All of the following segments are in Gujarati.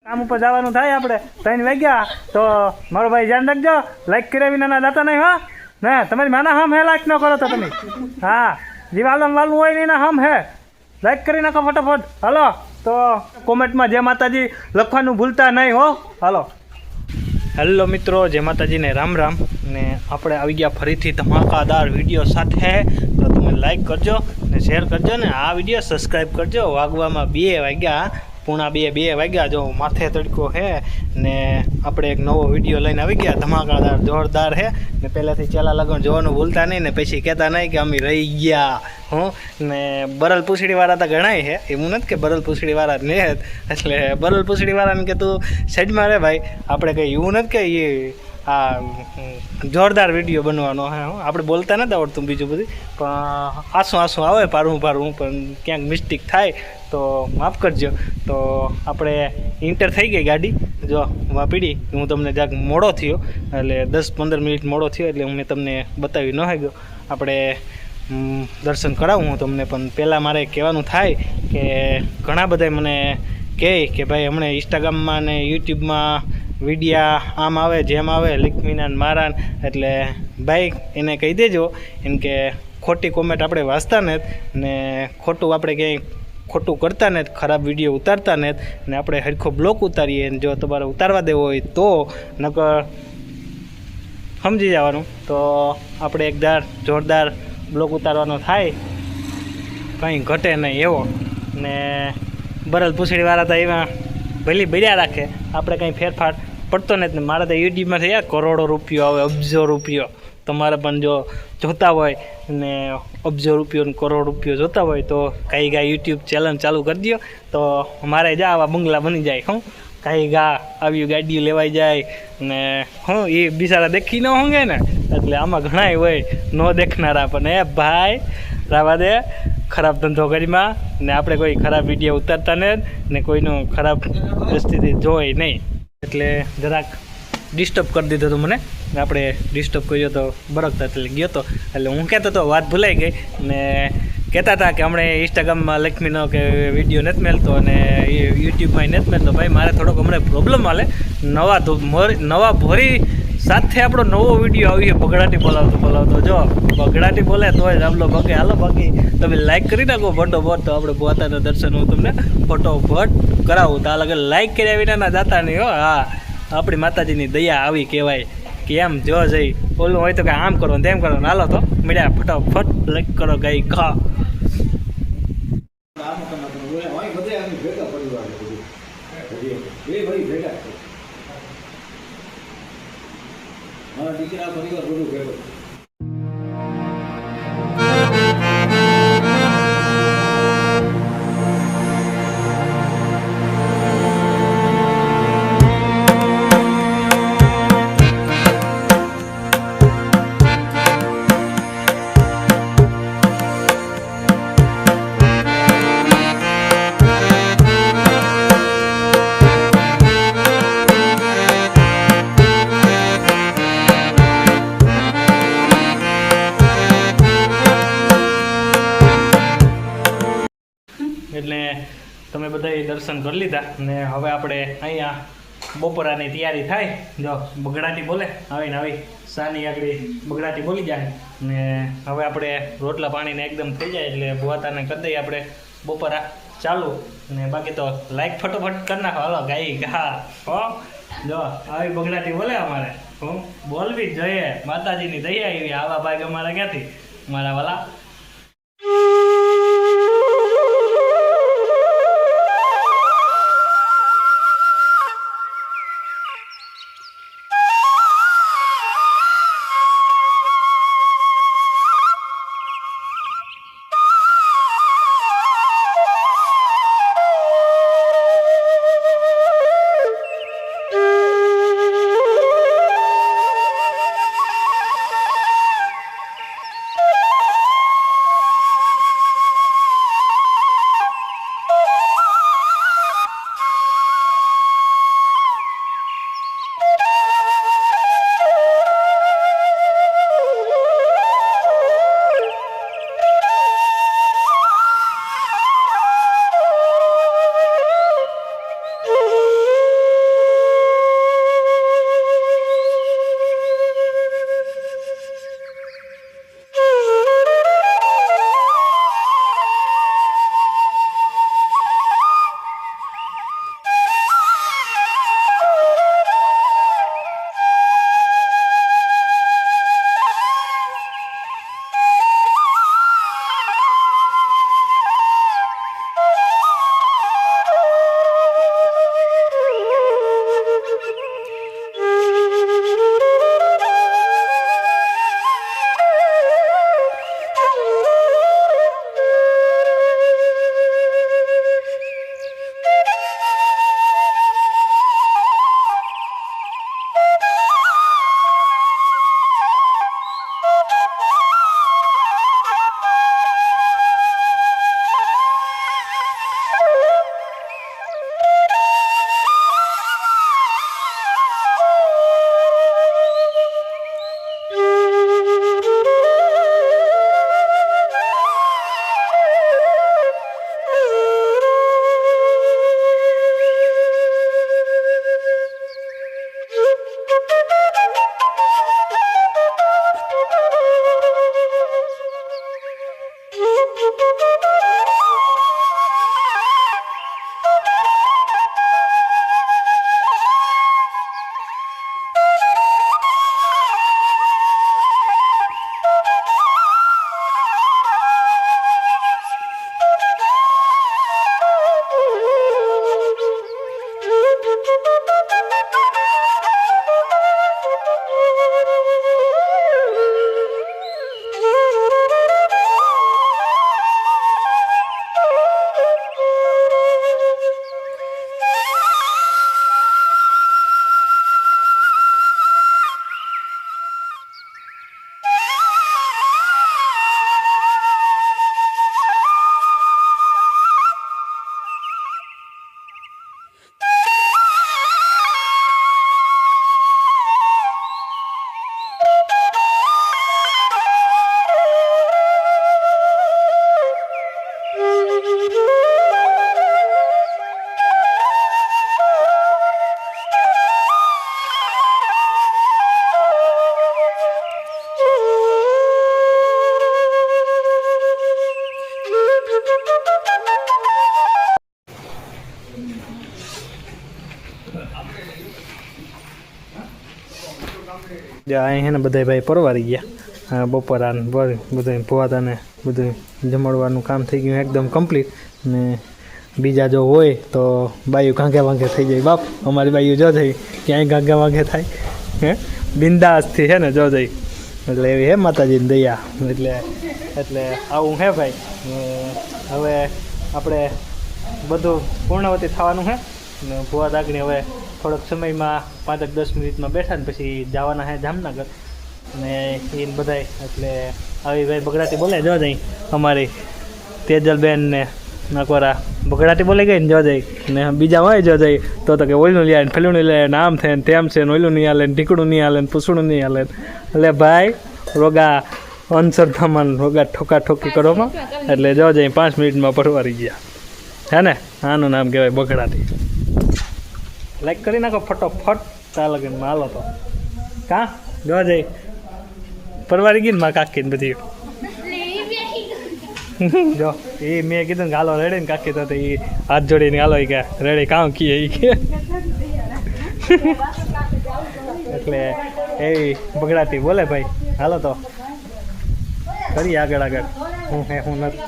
કામ ઉપર જવાનું થાય આપણે 3 વાગ્યા તો મારો ભાઈ ધ્યાન રાખજો લાઈક કર્યા વિના દાતા નહીં હો ને તમારી માના હમ હે લાઈક ન કરો તો તમે હા જીવાલમ વાળું હોય ને એના હમ હે લાઈક કરી નાખો ફટાફટ હાલો તો કોમેન્ટમાં જય માતાજી લખવાનું ભૂલતા નહીં હો હાલો હેલો મિત્રો જય માતાજીને રામ રામ ને આપણે આવી ગયા ફરીથી ધમાકાદાર વિડીયો સાથે તો તમે લાઈક કરજો ને શેર કરજો ને આ વિડીયો સબસ્ક્રાઈબ કરજો વાગવામાં 2 વાગ્યા પૂણા 2 વાગ્યા જો માથે તડકો હે ને આપણે એક નવો વિડીયો લઈને આવી ગયા ધમાકાદાર જોરદાર હે ને પહેલાંથી ચેલા લગન જોવાનું ભૂલતા નહીં ને પછી કહેતા નહીં કે અમે રહી ગયા હું ને બરલ પૂછડીવાળા તો ગણાય છે એવું નથી કે બરલ પૂછડીવાળા જ નહીં એટલે બરલ પૂછડીવાળાને કે તું સાઈડમાં રહે ભાઈ આપણે કંઈ એવું નથી કે એ આ જોરદાર વિડીયો બનવાનો હે આપણે બોલતા નથી આવડતું બીજું બધું પણ આંસુ આવે પારું પણ ક્યાંક મિસ્ટેક થાય તો માફ કરજો તો આપણે ઇન્ટર થઈ ગઈ ગાડી જો વાપીડી હું તમને જ્યાંક મોડો થયો એટલે 10-15 મિનિટ મોડો થયો એટલે હું તમને બતાવી ન ગયો આપણે દર્શન કરાવું હું તમને પણ પહેલાં મારે કહેવાનું થાય કે ઘણા બધા મને કહે કે ભાઈ હમણાં ઇન્સ્ટાગ્રામમાં ને યુટ્યુબમાં વિડીયા આમ આવે જેમ આવે લીકમીના મારાન એટલે ભાઈ એને કહી દેજો એમ કે ખોટી કોમેન્ટ આપણે વાંચતા ને ખોટું આપણે ક્યાંય ખોટું કરતા ને ખરાબ વિડીયો ઉતારતા ને આપણે હરખો બ્લોક ઉતારીએ જો તમારે ઉતારવા દેવો હોય તો નકર સમજી જવાનું તો આપણે એકદાર જોરદાર બ્લોક ઉતારવાનો થાય કંઈ ઘટે નહીં એવો ને બરલ પૂછડીવાળા તો એમાં ભલી બળ્યા રાખે આપણે કંઈ ફેરફાર પડતો નથી મારે તો યુટ્યુબમાંથી યાર કરોડો રૂપિયો આવે અબજો રૂપિયો તમારે પણ જો જોતા હોય ને અબજો રૂપિયો ને કરોડ રૂપિયો જોતા હોય તો કાંઈ ગા યુટ્યુબ ચેનલ ચાલુ કરી દો તો મારે જા આવા બંગલા બની જાય હું કાંઈ ગા આવી ગાડીઓ લેવાઈ જાય ને હું એ બિચારા દેખી ન હોંગે ને એટલે આમાં ઘણાય હોય ન દેખનારા પણ એ ભાઈ રાવા દે ખરાબ ધંધો કરીમાં ને આપણે કોઈ ખરાબ વિડીયો ઉતારતા ને કોઈનું ખરાબ પરિસ્થિતિ જોઈ નહીં એટલે જરાક ડિસ્ટર્બ કરી દીધો હતો મને આપણે ડિસ્ટર્બ કર્યો તો બરકતા એટલે ગયો હતો એટલે હું કહેતો હતો વાત ભૂલાઈ ગઈ ને કહેતા હતા કે હમણાં ઇન્સ્ટાગ્રામમાં લક્ષ્મીનો કે વિડીયો નથી મળતો અને યુટ્યુબમાં નથી મળતો ભાઈ મારે થોડોક હમણાં પ્રોબ્લેમ હાલે નવા ભોરી સાથે આપણો નવો વિડીયો આવીએ બગડાટી બોલાવતો જો બગડાટી બોલે તો જ આપલો બગે હાલો બાકી તમે લાઈક કરી નાખો ફટોફટ તો આપણે પોતાના દર્શન હું તમને ફટોફટ કરાવું તો આ લગે લાઈક કર્યા વિનાના જાતા નહીં હો હા આપણી માતાજીની દયા આવી કહેવાય કે એમ જો જઈ ઓલું હોય તો કે આમ કરો તેમ કરો હાલો તો મળ્યા ફટાફટ લાઈક કરો ગઈ ખા દીકરા પરિવાર બધું ભેગો એટલે તમે બધાએ દર્શન કરી લીધા ને હવે આપણે અહીંયા બપોરાની તૈયારી થાય જો બગડાટી બોલે આવીને આવી સાની આગળ બગડાટી બોલી જાય ને હવે આપણે રોટલા પાણીને એકદમ થઈ જાય એટલે ભુવાતાને કરી દઈએ આપણે બપોરા ચાલુ ને બાકી તો લાઈક ફટોફટ કરી નાખો હાલો ગાઈ ઘા હો જો આવી બગડાટી બોલે અમારે હું બોલવી જ જોઈએ માતાજીની દયા એવી આવા ભાગ અમારા ક્યાંથી મારા વાલા અહીં છે ને બધા ભાઈ પરવારી ગયા બપોરા બધા ભોવાતા ને બધું જમાડવાનું કામ થઈ ગયું એકદમ કમ્પ્લીટ. ને બીજા જો હોય તો બાયું ઘાંઘે વાંઘે થઈ જાય. બાપ અમારી બાયું જો થઈ ક્યાંય ઘાંઘે વાંઘે થાય હે બિંદાસથી છે ને જો જઈ એટલે એવી હે માતાજીની દયા. એટલે આવું હે ભાઈ. હવે આપણે બધું પૂર્ણવતી થવાનું છે ને ભુવા દાગણી હવે થોડોક સમયમાં 5-10 મિનિટમાં બેઠા ને પછી જવાના છે જામનગર ને એ બધાય. એટલે આવી ભાઈ બગડાટી બોલે જો જઈ અમારી તેજલબેન ને નકોરા બગડાટી બોલી ગઈ ને જો જઈ ને બીજા હોય જો જઈ તો કે ઓઈલું લઈ આવે ને ફેલું લઈ આવે ને આમ થાય ને તેમ છે ને ઓઈલું નહીં હાલે ને ઢીકડું નહીં હાલે ને પૂછડું નહીં હાલે. એટલે ભાઈ રોગા અનસરધામાં રોગા ઠોકા ઠોકી કરવામાં એટલે જો જઈ 5 મિનિટમાં પરવારી ગયા હે ને. આનું નામ કહેવાય બગડાટી. લાઈક કરી નાખો ફટોફટ ચાલ લગનમાં હાલો તો કાં જો જઈ પરવારી ગઈ ને માં કાકી ને બધી જો એ મેં કીધું ને હાલો રેડી ને કાકી તો એ હાથ જોડીને હાલો કે રેડી કામ કીએ એ કે એટલે એવી બગડાટી બોલે ભાઈ. હાલો તો કરી આગળ હું નથી.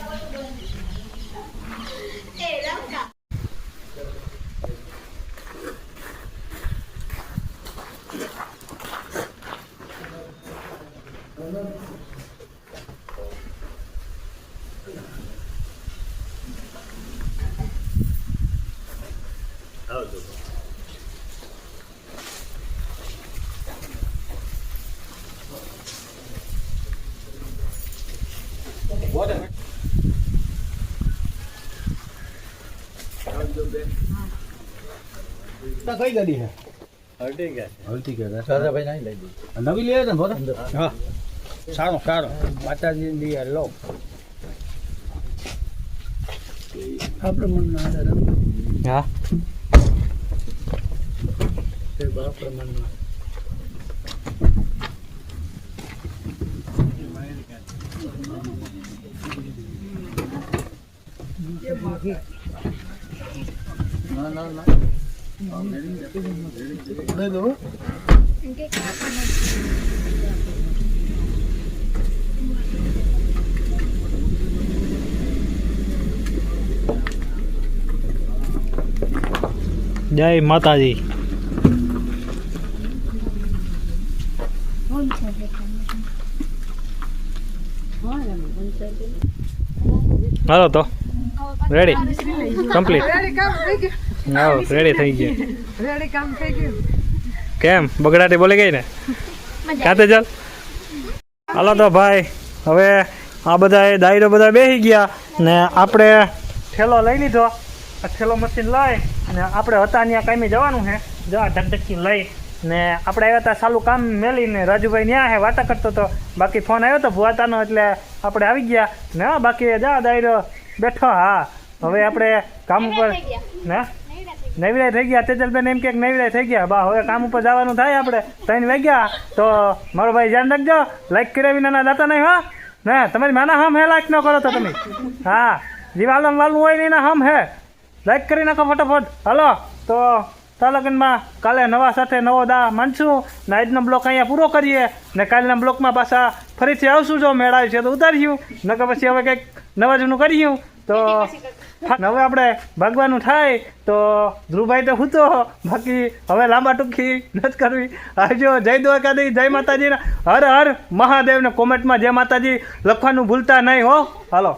કઈ ગાડી છે હલતી કે દાદાભાઈ નહીં લઈ દે નવી લઈ આવે ને હા સારો માતાજી ની લો આપણે મન ના હા તે બાપ મન ના જય માતાજી. હાલો તો રેડી કમ્પ્લીટ રેડી થઈ ગયું. કેમ બગડાટી બોલી ગઈ ને કાતે ચાલ. હાલો તો ભાઈ હવે આ બધા દાયરો બધા બેસી ગયા ને આપણે ઠેલો લઈ લીધો. આ ઠેલો મશીન લઈ ને આપણે હતા ત્યાં કાયમી જવાનું છે. જો આ ધકધકી લઈ ને આપણે આવ્યા હતા સાલું કામ મેલીને રાજુભાઈ ત્યાં હે વાટા કરતો હતો. બાકી ફોન આવ્યો હતો ભુવાતાનો એટલે આપણે આવી ગયા ને. બાકી જા દાયરો બેઠો. હા હવે આપણે કામ ઉપર ને નવીરાય થઈ ગયા. તેજલબેન એમ કે નવીરાય થઈ ગયા બા હવે કામ ઉપર જવાનું થાય. આપણે 3 વાગ્યા તો મારો ભાઈ ધ્યાન રાખજો. લાઈક કર્યા વિના દાતા નહીં હો ને તમારી માના હમ હે લાઈક ન કરો તો તમે. હા જીવાલમ વાલું હોય ને એના હમ હે લાઈક કરી નાખો ફટાફટ. હાલો તો તાલગનમાં કાલે નવા સાથે નવો દા માનશું ને આજનો બ્લોક અહીંયા પૂરો કરીએ ને કાલના બ્લોકમાં પાછા ફરીથી આવશું. જો મેળ આવી છે તો ઉતાર્યું નકર પછી હવે કંઈક નવા જૂનું કર્યું તો હવે આપણે ભાગવાનું થાય તો ધ્રુવભાઈ તો હું તો બાકી હવે લાંબા ટૂંકી નથી કરવી. આવજો. જય દ્વારકાધીશ, જય માતાજી. હર હર મહાદેવને કોમેન્ટમાં જય માતાજી લખવાનું ભૂલતા નહીં હો. હાલો.